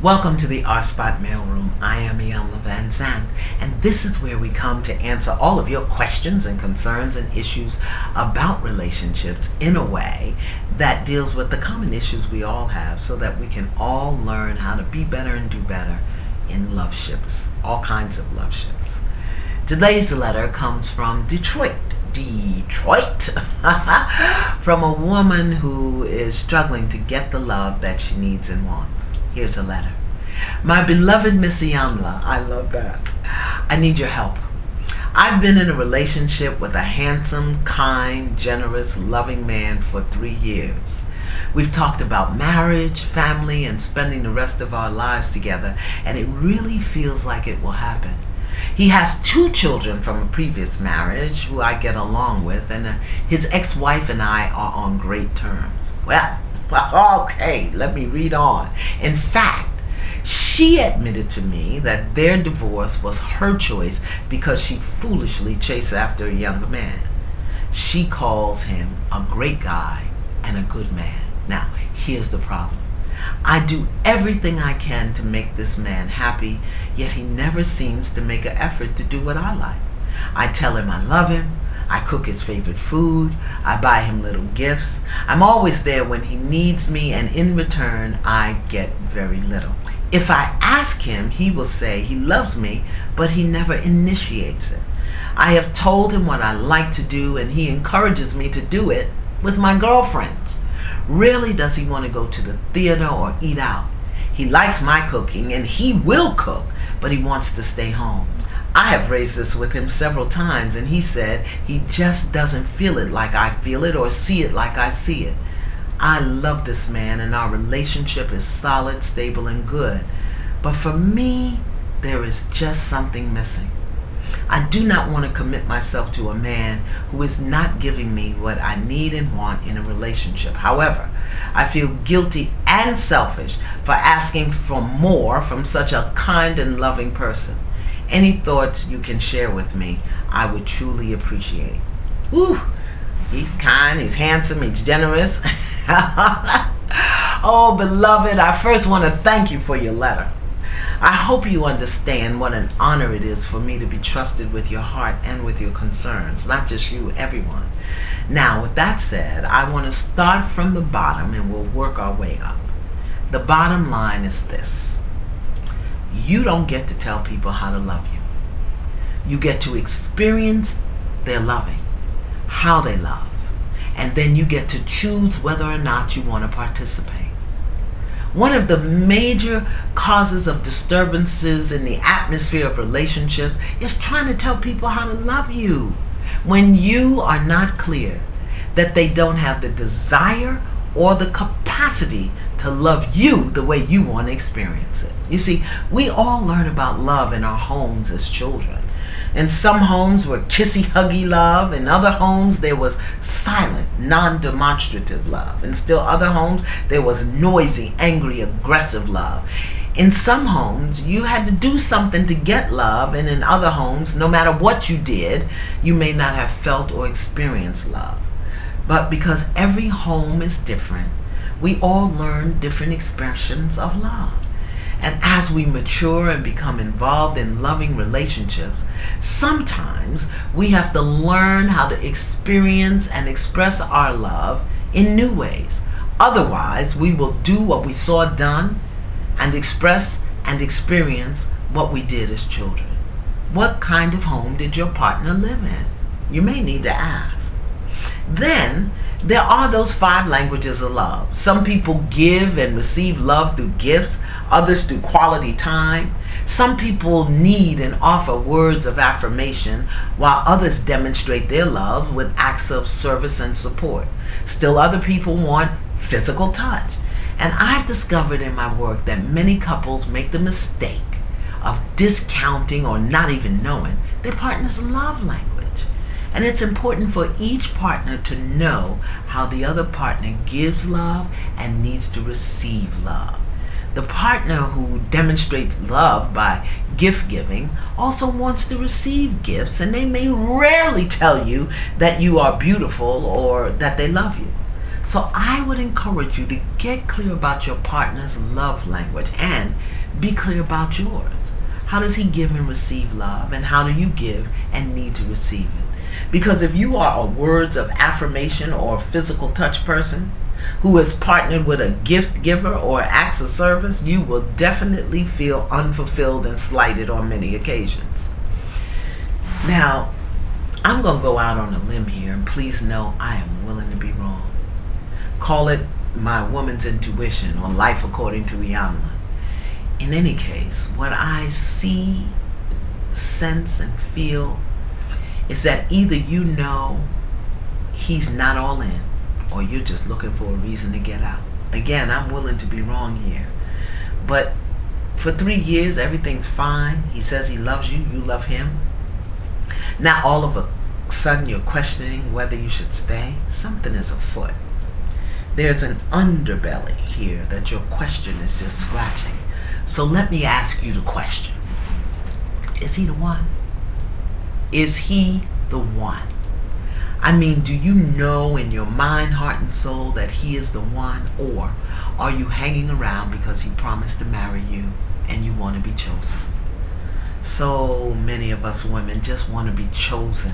Welcome to the R-Spot mailroom. I am Iyanla Vanzant, and this is where we come to answer all of your questions and concerns and issues about relationships in a way that deals with the common issues we all have so that we can all learn how to be better and do better in love ships, all kinds of love ships. Today's letter comes from Detroit, from a woman who is struggling to get the love that she needs and wants. Here's a letter. My beloved Miss Iyanla, I love that. I need your help. I've been in a relationship with a handsome, kind, generous, loving man for 3 years. We've talked about marriage, family, and spending the rest of our lives together, and it really feels like it will happen. He has 2 children from a previous marriage who I get along with, and his ex-wife and I are on great terms. Well, okay, let me read on. In fact, she admitted to me that their divorce was her choice because she foolishly chased after a younger man. She calls him a great guy and a good man. Now, here's the problem. I do everything I can to make this man happy, yet he never seems to make an effort to do what I like. I tell him I love him. I cook his favorite food. I buy him little gifts. I'm always there when he needs me, and in return, I get very little. If I ask him, he will say he loves me, but he never initiates it. I have told him what I like to do, and he encourages me to do it with my girlfriends. Rarely does he want to go to the theater or eat out. He likes my cooking, and he will cook, but he wants to stay home. I have raised this with him several times, and he said he just doesn't feel it like I feel it or see it like I see it. I love this man, and our relationship is solid, stable, and good. But for me, there is just something missing. I do not want to commit myself to a man who is not giving me what I need and want in a relationship. However, I feel guilty and selfish for asking for more from such a kind and loving person. Any thoughts you can share with me, I would truly appreciate. Woo! He's kind, he's handsome, he's generous. Oh, beloved, I first want to thank you for your letter. I hope you understand what an honor it is for me to be trusted with your heart and with your concerns, not just you, everyone. Now, with that said, I want to start from the bottom and we'll work our way up. The bottom line is this. You don't get to tell people how to love you. You get to experience their loving, how they love, and then you get to choose whether or not you want to participate. One of the major causes of disturbances in the atmosphere of relationships is trying to tell people how to love you when you are not clear that they don't have the desire or the capacity to love you the way you want to experience it. You see, we all learn about love in our homes as children. In some homes were kissy-huggy love. In other homes there was silent, non-demonstrative love. In still other homes there was noisy, angry, aggressive love. In some homes you had to do something to get love, and in other homes, no matter what you did, you may not have felt or experienced love. But because every home is different, we all learn different expressions of love. And as we mature and become involved in loving relationships, sometimes we have to learn how to experience and express our love in new ways. Otherwise, we will do what we saw done and express and experience what we did as children. What kind of home did your partner live in? You may need to ask. Then, there are those 5 languages of love. Some people give and receive love through gifts, others through quality time. Some people need and offer words of affirmation, while others demonstrate their love with acts of service and support. Still other people want physical touch. And I've discovered in my work that many couples make the mistake of discounting or not even knowing their partner's love language. And it's important for each partner to know how the other partner gives love and needs to receive love. The partner who demonstrates love by gift giving also wants to receive gifts, and they may rarely tell you that you are beautiful or that they love you. So I would encourage you to get clear about your partner's love language and be clear about yours. How does he give and receive love, and how do you give and need to receive it? Because if you are a words of affirmation or physical touch person who is partnered with a gift giver or acts of service, you will definitely feel unfulfilled and slighted on many occasions. Now, I'm going to go out on a limb here, and please know I am willing to be wrong. Call it my woman's intuition or life according to Iyanla. In any case, what I see, sense, and feel is that either you know he's not all in, or you're just looking for a reason to get out. Again, I'm willing to be wrong here. But for 3 years, everything's fine. He says he loves you, you love him. Now all of a sudden you're questioning whether you should stay. Something is afoot. There's an underbelly here that your question is just scratching. So let me ask you the question. Is he the one? Is he the one? I mean, do you know in your mind, heart, and soul that he is the one? Or are you hanging around because he promised to marry you and you want to be chosen? So many of us women just want to be chosen.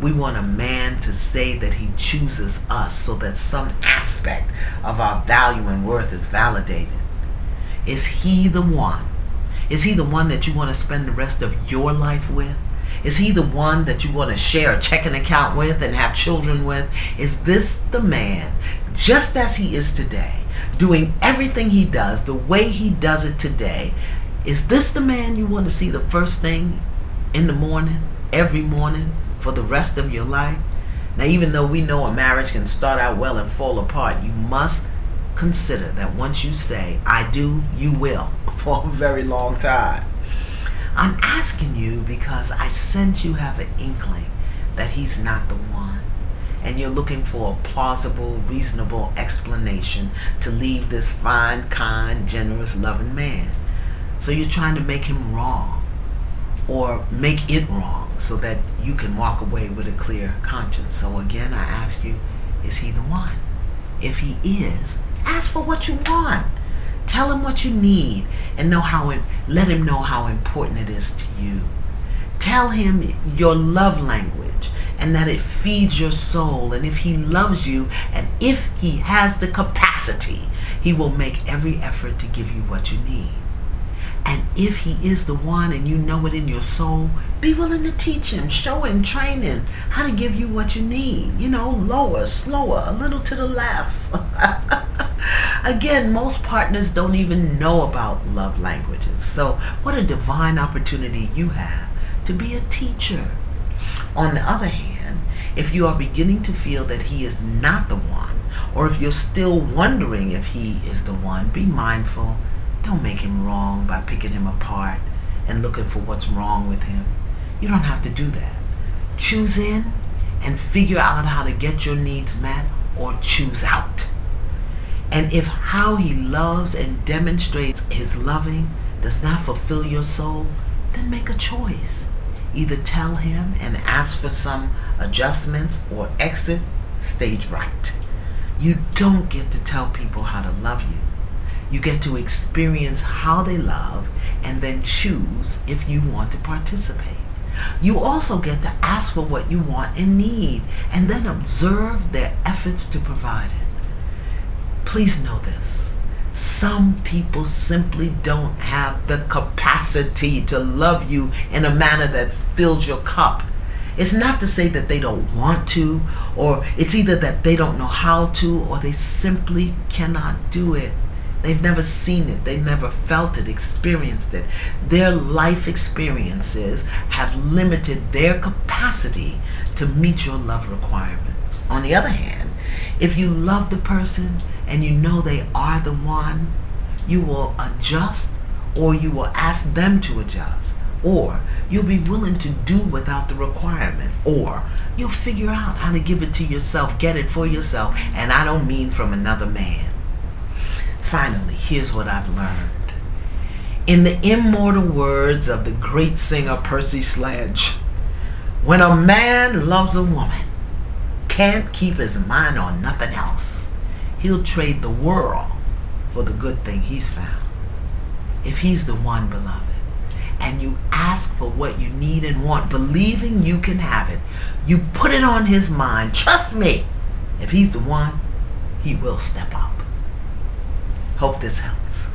We want a man to say that he chooses us so that some aspect of our value and worth is validated. Is he the one? Is he the one that you want to spend the rest of your life with? Is he the one that you want to share a checking account with and have children with? Is this the man, just as he is today, doing everything he does the way he does it today? Is this the man you want to see the first thing in the morning, every morning, for the rest of your life? Now, even though we know a marriage can start out well and fall apart, you must consider that once you say, I do, you will, for a very long time. I'm asking you because I sense you have an inkling that he's not the one, and you're looking for a plausible, reasonable explanation to leave this fine, kind, generous, loving man. So you're trying to make him wrong, or make it wrong, so that you can walk away with a clear conscience. So again, I ask you, is he the one? If he is, ask for what you want. Tell him what you need, and let him know how important it is to you. Tell him your love language and that it feeds your soul. And if he loves you, and if he has the capacity, he will make every effort to give you what you need. And if he is the one and you know it in your soul, be willing to teach him, show him, train him how to give you what you need. Lower, slower, a little to the left. Again, most partners don't even know about love languages. So what a divine opportunity you have to be a teacher. On the other hand, if you are beginning to feel that he is not the one, or if you're still wondering if he is the one, be mindful. Don't make him wrong by picking him apart and looking for what's wrong with him. You don't have to do that. Choose in and figure out how to get your needs met, or choose out. And if how he loves and demonstrates his loving does not fulfill your soul, then make a choice. Either tell him and ask for some adjustments, or exit stage right. You don't get to tell people how to love you. You get to experience how they love and then choose if you want to participate. You also get to ask for what you want and need, and then observe their efforts to provide it. Please know this. Some people simply don't have the capacity to love you in a manner that fills your cup. It's not to say that they don't want to, or it's either that they don't know how to, or they simply cannot do it. They've never seen it. They've never felt it, experienced it. Their life experiences have limited their capacity to meet your love requirements. On the other hand, if you love the person and you know they are the one, you will adjust, or you will ask them to adjust, or you'll be willing to do without the requirement, or you'll figure out how to give it to yourself, get it for yourself, and I don't mean from another man. Finally, here's what I've learned. In the immortal words of the great singer Percy Sledge, when a man loves a woman, can't keep his mind on nothing else, He'll trade the world for the good thing he's found. If he's the one, beloved, and you ask for what you need and want, believing you can have it, you put it on his mind. Trust me, if he's the one, he will step up. Hope this helps.